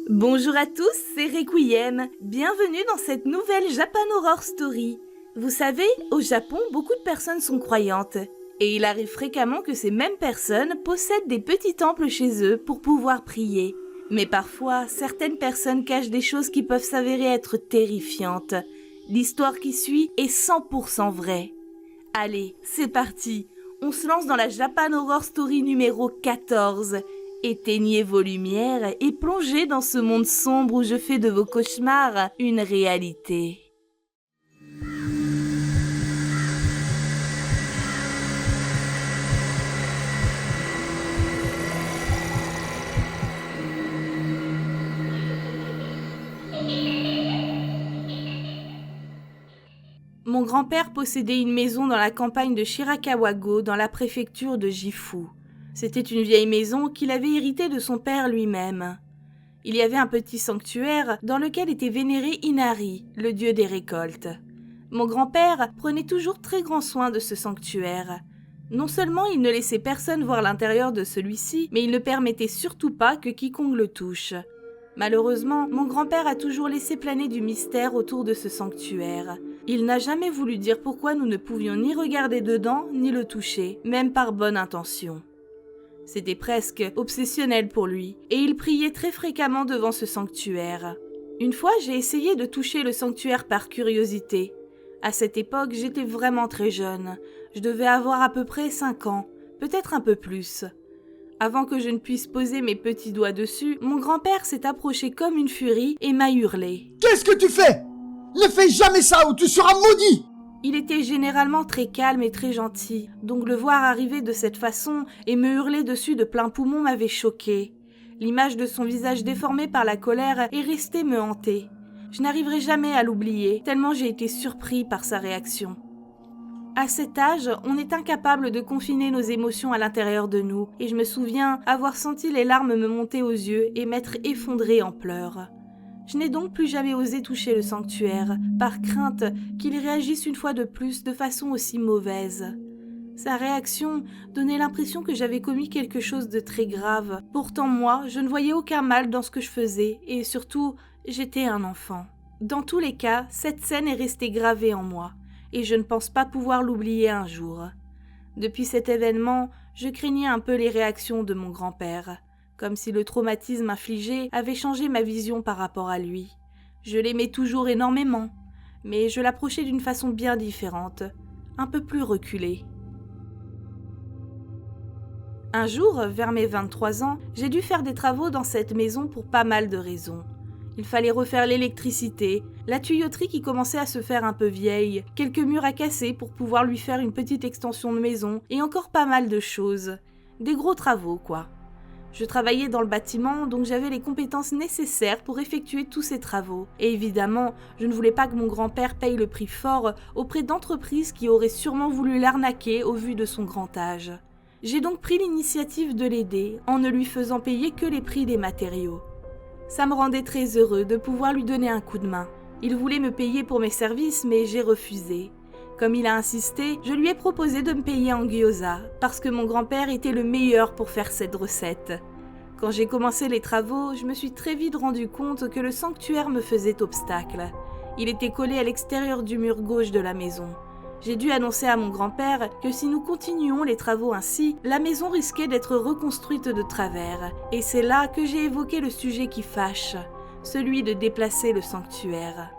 Bonjour à tous, c'est Requiem. Bienvenue dans cette nouvelle Japan Horror Story. Vous savez, au Japon, beaucoup de personnes sont croyantes. Et il arrive fréquemment que ces mêmes personnes possèdent des petits temples chez eux pour pouvoir prier. Mais parfois, certaines personnes cachent des choses qui peuvent s'avérer être terrifiantes. L'histoire qui suit est 100% vraie. Allez, c'est parti. On se lance dans la Japan Horror Story numéro 14. Éteignez vos lumières et plongez dans ce monde sombre où je fais de vos cauchemars une réalité. Mon grand-père possédait une maison dans la campagne de Shirakawa-go, dans la préfecture de Gifu. C'était une vieille maison qu'il avait héritée de son père lui-même. Il y avait un petit sanctuaire dans lequel était vénéré Inari, le dieu des récoltes. Mon grand-père prenait toujours très grand soin de ce sanctuaire. Non seulement il ne laissait personne voir l'intérieur de celui-ci, mais il ne permettait surtout pas que quiconque le touche. Malheureusement, mon grand-père a toujours laissé planer du mystère autour de ce sanctuaire. Il n'a jamais voulu dire pourquoi nous ne pouvions ni regarder dedans, ni le toucher, même par bonne intention. C'était presque obsessionnel pour lui, et il priait très fréquemment devant ce sanctuaire. Une fois, j'ai essayé de toucher le sanctuaire par curiosité. À cette époque, j'étais vraiment très jeune. Je devais avoir à peu près 5 ans, peut-être un peu plus. Avant que je ne puisse poser mes petits doigts dessus, mon grand-père s'est approché comme une furie et m'a hurlé. « Qu'est-ce que tu fais ? Ne fais jamais ça ou tu seras maudit !» Il était généralement très calme et très gentil, donc le voir arriver de cette façon et me hurler dessus de plein poumon m'avait choqué. L'image de son visage déformé par la colère est restée me hanter. Je n'arriverai jamais à l'oublier, tellement j'ai été surpris par sa réaction. À cet âge, on est incapable de confiner nos émotions à l'intérieur de nous, et je me souviens avoir senti les larmes me monter aux yeux et m'être effondrée en pleurs. Je n'ai donc plus jamais osé toucher le sanctuaire, par crainte qu'il réagisse une fois de plus de façon aussi mauvaise. Sa réaction donnait l'impression que j'avais commis quelque chose de très grave. Pourtant moi, je ne voyais aucun mal dans ce que je faisais, et surtout, j'étais un enfant. Dans tous les cas, cette scène est restée gravée en moi, et je ne pense pas pouvoir l'oublier un jour. Depuis cet événement, je craignais un peu les réactions de mon grand-père. Comme si le traumatisme infligé avait changé ma vision par rapport à lui. Je l'aimais toujours énormément, mais je l'approchais d'une façon bien différente, un peu plus reculée. Un jour, vers mes 23 ans, j'ai dû faire des travaux dans cette maison pour pas mal de raisons. Il fallait refaire l'électricité, la tuyauterie qui commençait à se faire un peu vieille, quelques murs à casser pour pouvoir lui faire une petite extension de maison, et encore pas mal de choses. Des gros travaux, quoi. Je travaillais dans le bâtiment, donc j'avais les compétences nécessaires pour effectuer tous ces travaux. Et évidemment, je ne voulais pas que mon grand-père paye le prix fort auprès d'entreprises qui auraient sûrement voulu l'arnaquer au vu de son grand âge. J'ai donc pris l'initiative de l'aider, en ne lui faisant payer que les prix des matériaux. Ça me rendait très heureux de pouvoir lui donner un coup de main. Il voulait me payer pour mes services, mais j'ai refusé. Comme il a insisté, je lui ai proposé de me payer en gyoza, parce que mon grand-père était le meilleur pour faire cette recette. Quand j'ai commencé les travaux, je me suis très vite rendu compte que le sanctuaire me faisait obstacle. Il était collé à l'extérieur du mur gauche de la maison. J'ai dû annoncer à mon grand-père que si nous continuions les travaux ainsi, la maison risquait d'être reconstruite de travers. Et c'est là que j'ai évoqué le sujet qui fâche, celui de déplacer le sanctuaire.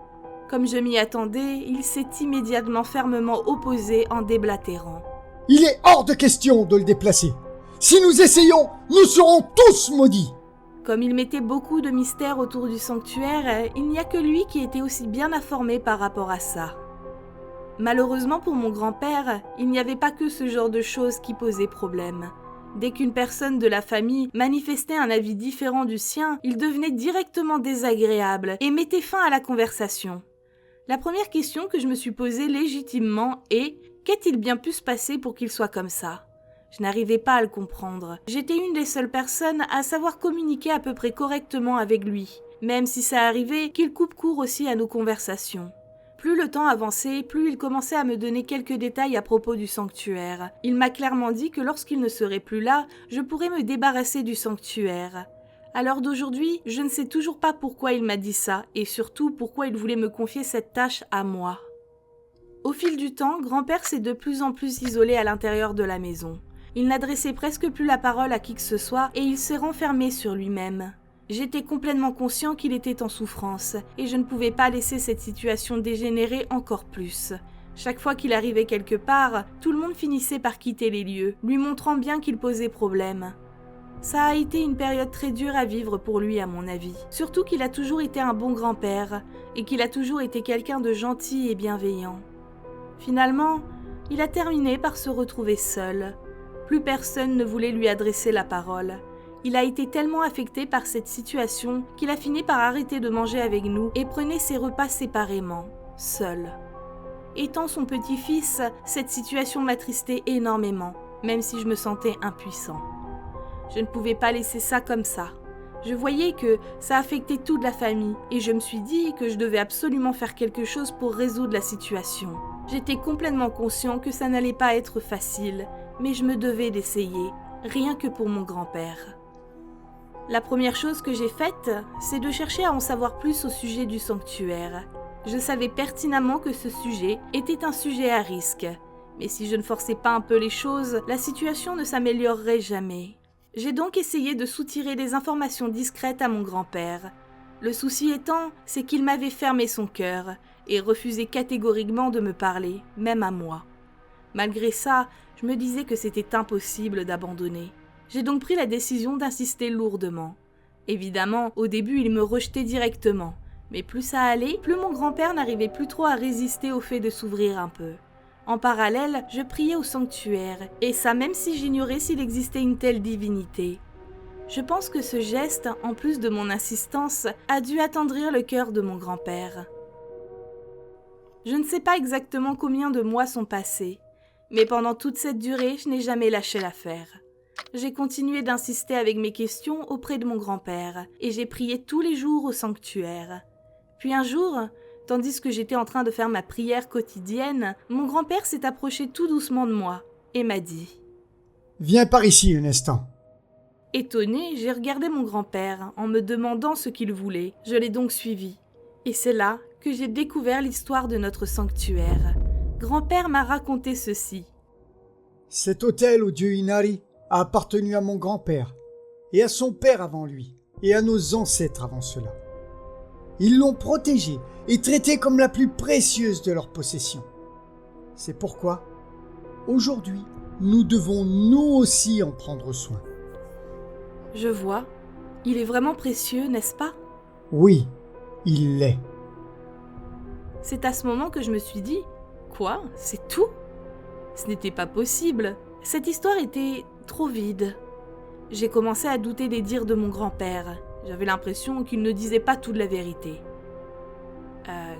Comme je m'y attendais, il s'est immédiatement fermement opposé en déblatérant. « Il est hors de question de le déplacer. Si nous essayons, nous serons tous maudits !» Comme il mettait beaucoup de mystères autour du sanctuaire, il n'y a que lui qui était aussi bien informé par rapport à ça. Malheureusement pour mon grand-père, il n'y avait pas que ce genre de choses qui posaient problème. Dès qu'une personne de la famille manifestait un avis différent du sien, il devenait directement désagréable et mettait fin à la conversation. La première question que je me suis posée légitimement est « Qu'est-il bien pu se passer pour qu'il soit comme ça ?» Je n'arrivais pas à le comprendre. J'étais une des seules personnes à savoir communiquer à peu près correctement avec lui, même si ça arrivait qu'il coupe court aussi à nos conversations. Plus le temps avançait, plus il commençait à me donner quelques détails à propos du sanctuaire. Il m'a clairement dit que lorsqu'il ne serait plus là, je pourrais me débarrasser du sanctuaire. À l'heure d'aujourd'hui, je ne sais toujours pas pourquoi il m'a dit ça et surtout pourquoi il voulait me confier cette tâche à moi. Au fil du temps, grand-père s'est de plus en plus isolé à l'intérieur de la maison. Il n'adressait presque plus la parole à qui que ce soit et il s'est renfermé sur lui-même. J'étais complètement conscient qu'il était en souffrance et je ne pouvais pas laisser cette situation dégénérer encore plus. Chaque fois qu'il arrivait quelque part, tout le monde finissait par quitter les lieux, lui montrant bien qu'il posait problème. Ça a été une période très dure à vivre pour lui à mon avis, surtout qu'il a toujours été un bon grand-père et qu'il a toujours été quelqu'un de gentil et bienveillant. Finalement, il a terminé par se retrouver seul. Plus personne ne voulait lui adresser la parole. Il a été tellement affecté par cette situation qu'il a fini par arrêter de manger avec nous et prenait ses repas séparément, seul. Étant son petit-fils, cette situation m'attristait énormément, même si je me sentais impuissant. Je ne pouvais pas laisser ça comme ça. Je voyais que ça affectait toute la famille et je me suis dit que je devais absolument faire quelque chose pour résoudre la situation. J'étais complètement conscient que ça n'allait pas être facile, mais je me devais d'essayer, rien que pour mon grand-père. La première chose que j'ai faite, c'est de chercher à en savoir plus au sujet du sanctuaire. Je savais pertinemment que ce sujet était un sujet à risque, mais si je ne forçais pas un peu les choses, la situation ne s'améliorerait jamais. J'ai donc essayé de soutirer des informations discrètes à mon grand-père. Le souci étant, c'est qu'il m'avait fermé son cœur et refusé catégoriquement de me parler, même à moi. Malgré ça, je me disais que c'était impossible d'abandonner. J'ai donc pris la décision d'insister lourdement. Évidemment, au début, il me rejetait directement, mais plus ça allait, plus mon grand-père n'arrivait plus trop à résister au fait de s'ouvrir un peu. En parallèle, je priais au sanctuaire, et ça même si j'ignorais s'il existait une telle divinité. Je pense que ce geste, en plus de mon insistance, a dû attendrir le cœur de mon grand-père. Je ne sais pas exactement combien de mois sont passés, mais pendant toute cette durée, je n'ai jamais lâché l'affaire. J'ai continué d'insister avec mes questions auprès de mon grand-père, et j'ai prié tous les jours au sanctuaire. Puis un jour, tandis que j'étais en train de faire ma prière quotidienne, mon grand-père s'est approché tout doucement de moi et m'a dit « Viens par ici un instant. » Étonné, j'ai regardé mon grand-père en me demandant ce qu'il voulait. Je l'ai donc suivi. Et c'est là que j'ai découvert l'histoire de notre sanctuaire. Grand-père m'a raconté ceci. Cet hôtel au dieu Inari a appartenu à mon grand-père, et à son père avant lui, et à nos ancêtres avant cela. Ils l'ont protégé et traité comme la plus précieuse de leurs possessions. C'est pourquoi, aujourd'hui, nous devons nous aussi en prendre soin. Je vois. Il est vraiment précieux, n'est-ce pas ? Oui, il l'est. C'est à ce moment que je me suis dit « Quoi ? C'est tout ? » Ce n'était pas possible. Cette histoire était trop vide. J'ai commencé à douter des dires de mon grand-père. J'avais l'impression qu'il ne disait pas toute la vérité.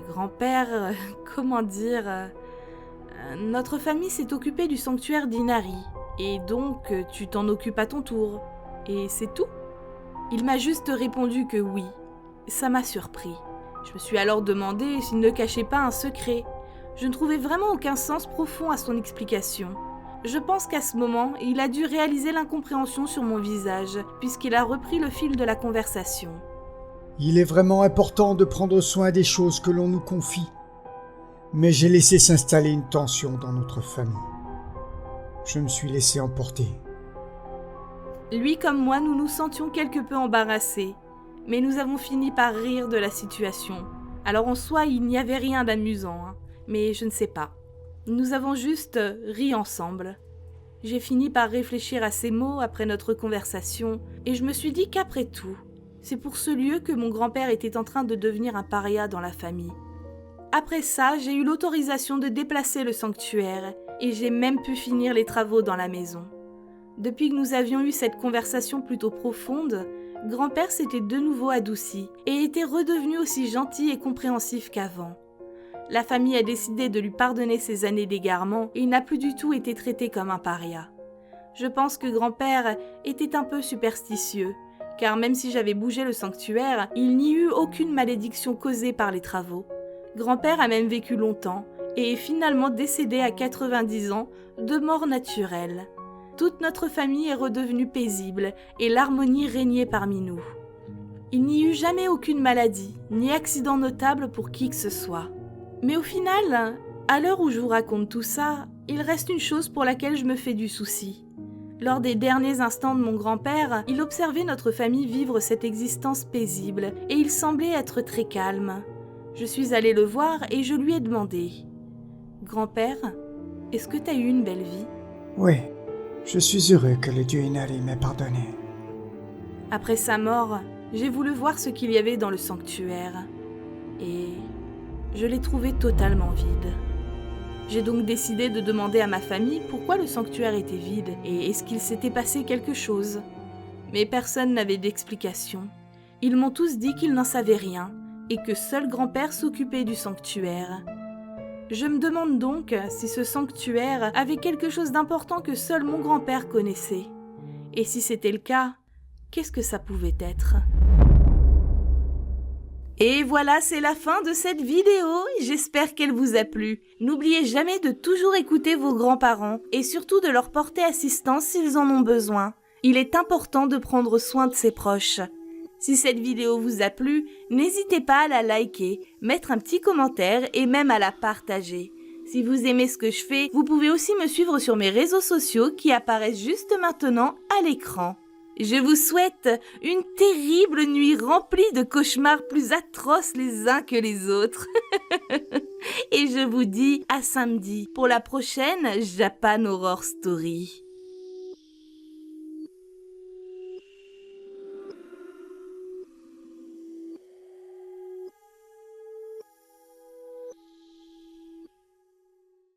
Grand-père, comment dire... notre famille s'est occupée du sanctuaire d'Inari, et donc tu t'en occupes à ton tour. Et c'est tout ? Il m'a juste répondu que oui. Ça m'a surpris. Je me suis alors demandé s'il ne cachait pas un secret. Je ne trouvais vraiment aucun sens profond à son explication. Je pense qu'à ce moment, il a dû réaliser l'incompréhension sur mon visage, puisqu'il a repris le fil de la conversation. Il est vraiment important de prendre soin des choses que l'on nous confie. Mais j'ai laissé s'installer une tension dans notre famille. Je me suis laissé emporter. Lui comme moi, nous nous sentions quelque peu embarrassés, mais nous avons fini par rire de la situation. Alors en soi, il n'y avait rien d'amusant, mais je ne sais pas. Nous avons juste ri ensemble. J'ai fini par réfléchir à ces mots après notre conversation, et je me suis dit qu'après tout, c'est pour ce lieu que mon grand-père était en train de devenir un paria dans la famille. Après ça, j'ai eu l'autorisation de déplacer le sanctuaire, et j'ai même pu finir les travaux dans la maison. Depuis que nous avions eu cette conversation plutôt profonde, grand-père s'était de nouveau adouci, et était redevenu aussi gentil et compréhensif qu'avant. La famille a décidé de lui pardonner ses années d'égarement et il n'a plus du tout été traité comme un paria. Je pense que grand-père était un peu superstitieux, car même si j'avais bougé le sanctuaire, il n'y eut aucune malédiction causée par les travaux. Grand-père a même vécu longtemps et est finalement décédé à 90 ans de mort naturelle. Toute notre famille est redevenue paisible et l'harmonie régnait parmi nous. Il n'y eut jamais aucune maladie, ni accident notable pour qui que ce soit. Mais au final, à l'heure où je vous raconte tout ça, il reste une chose pour laquelle je me fais du souci. Lors des derniers instants de mon grand-père, il observait notre famille vivre cette existence paisible et il semblait être très calme. Je suis allée le voir et je lui ai demandé « Grand-père, est-ce que t'as eu une belle vie ?» Oui, je suis heureux que le dieu Inari m'ait pardonné. Après sa mort, j'ai voulu voir ce qu'il y avait dans le sanctuaire et je l'ai trouvé totalement vide. J'ai donc décidé de demander à ma famille pourquoi le sanctuaire était vide et est-ce qu'il s'était passé quelque chose. Mais personne n'avait d'explication. Ils m'ont tous dit qu'ils n'en savaient rien et que seul grand-père s'occupait du sanctuaire. Je me demande donc si ce sanctuaire avait quelque chose d'important que seul mon grand-père connaissait. Et si c'était le cas, qu'est-ce que ça pouvait être ? Et voilà, c'est la fin de cette vidéo, j'espère qu'elle vous a plu. N'oubliez jamais de toujours écouter vos grands-parents et surtout de leur porter assistance s'ils en ont besoin. Il est important de prendre soin de ses proches. Si cette vidéo vous a plu, n'hésitez pas à la liker, mettre un petit commentaire et même à la partager. Si vous aimez ce que je fais, vous pouvez aussi me suivre sur mes réseaux sociaux qui apparaissent juste maintenant à l'écran. Je vous souhaite une terrible nuit remplie de cauchemars plus atroces les uns que les autres. Et je vous dis à samedi pour la prochaine Japan Horror Story.